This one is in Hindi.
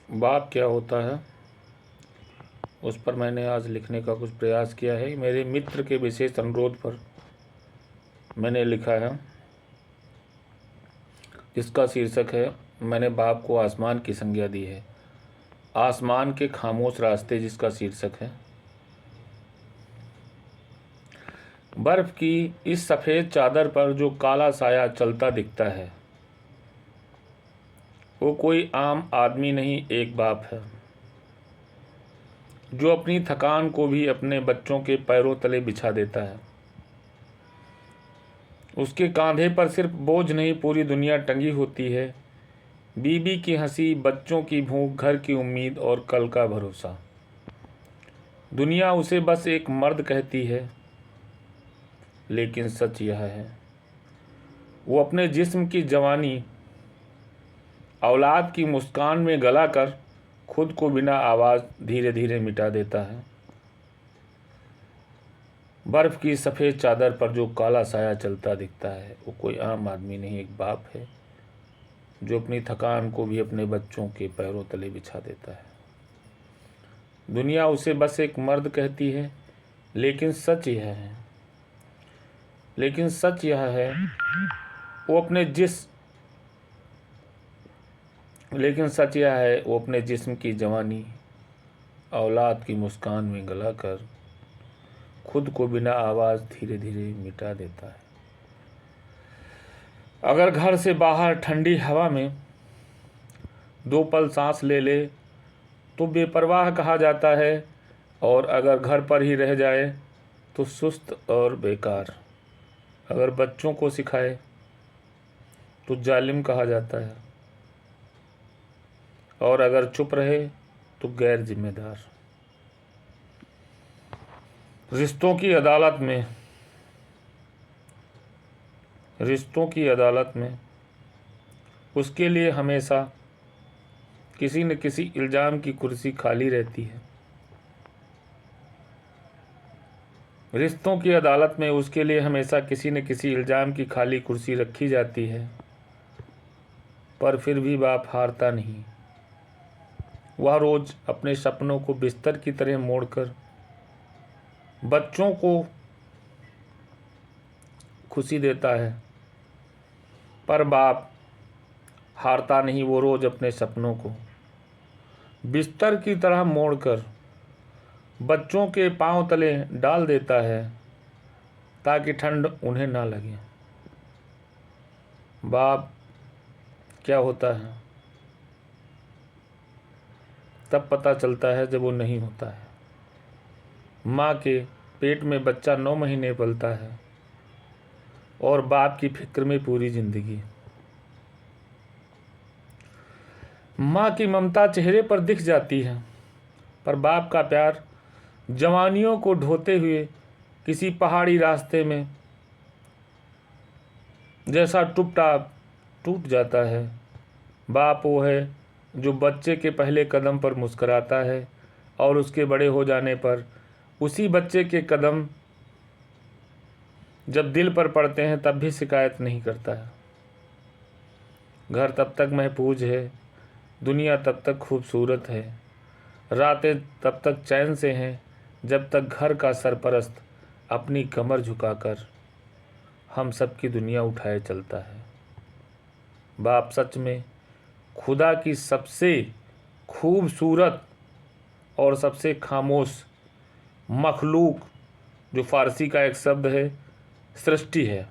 बाप क्या होता है, उस पर मैंने आज लिखने का कुछ प्रयास किया है। मेरे मित्र के विशेष अनुरोध पर मैंने लिखा है, जिसका शीर्षक है मैंने बाप को आसमान की संज्ञा दी है। आसमान के खामोश रास्ते जिसका शीर्षक है। बर्फ की इस सफ़ेद चादर पर जो काला साया चलता दिखता है, वो कोई आम आदमी नहीं, एक बाप है जो अपनी थकान को भी अपने बच्चों के पैरों तले बिछा देता है। उसके कंधे पर सिर्फ बोझ नहीं, पूरी दुनिया टंगी होती है। बीबी की हंसी, बच्चों की भूख, घर की उम्मीद और कल का भरोसा। दुनिया उसे बस एक मर्द कहती है, लेकिन सच यह है वो अपने जिस्म की जवानी औलाद की मुस्कान में गलाकर खुद को बिना आवाज़ धीरे धीरे मिटा देता है। बर्फ़ की सफ़ेद चादर पर जो काला साया चलता दिखता है, वो कोई आम आदमी नहीं, एक बाप है जो अपनी थकान को भी अपने बच्चों के पैरों तले बिछा देता है। दुनिया उसे बस एक मर्द कहती है, लेकिन सच यह है वो अपने जिस्म की जवानी औलाद की मुस्कान में गलाकर खुद को बिना आवाज़ धीरे धीरे मिटा देता है। अगर घर से बाहर ठंडी हवा में 2 पल सांस ले ले तो बेपरवाह कहा जाता है, और अगर घर पर ही रह जाए तो सुस्त और बेकार। अगर बच्चों को सिखाए तो जालिम कहा जाता है, और अगर चुप रहे तो गैर जिम्मेदार। रिश्तों की अदालत में उसके लिए हमेशा किसी न किसी इल्ज़ाम की कुर्सी खाली रहती है। रिश्तों की अदालत में उसके लिए हमेशा किसी न किसी इल्ज़ाम की खाली कुर्सी रखी जाती है, पर फिर भी बाप हारता नहीं। वह रोज़ अपने सपनों को बिस्तर की तरह मोड़कर बच्चों को खुशी देता है, पर बाप हारता नहीं। वो रोज़ अपने सपनों को बिस्तर की तरह मोड़कर बच्चों के पांव तले डाल देता है, ताकि ठंड उन्हें ना लगे। बाप क्या होता है तब पता चलता है जब वो नहीं होता है। माँ के पेट में बच्चा 9 महीने पलता है, और बाप की फिक्र में पूरी जिंदगी। माँ की ममता चेहरे पर दिख जाती है, पर बाप का प्यार जवानियों को ढोते हुए किसी पहाड़ी रास्ते में जैसा टुपटाप टूट जाता है। बाप वो है जो बच्चे के पहले कदम पर मुस्कराता है, और उसके बड़े हो जाने पर उसी बच्चे के कदम जब दिल पर पड़ते हैं तब भी शिकायत नहीं करता है। घर तब तक महफूज है, दुनिया तब तक खूबसूरत है, रातें तब तक चैन से हैं जब तक घर का सरपरस्त अपनी कमर झुकाकर हम सब की दुनिया उठाए चलता है। बाप सच में खुदा की सबसे खूबसूरत और सबसे खामोश मखलूक, जो फ़ारसी का एक शब्द है, सृष्टि है।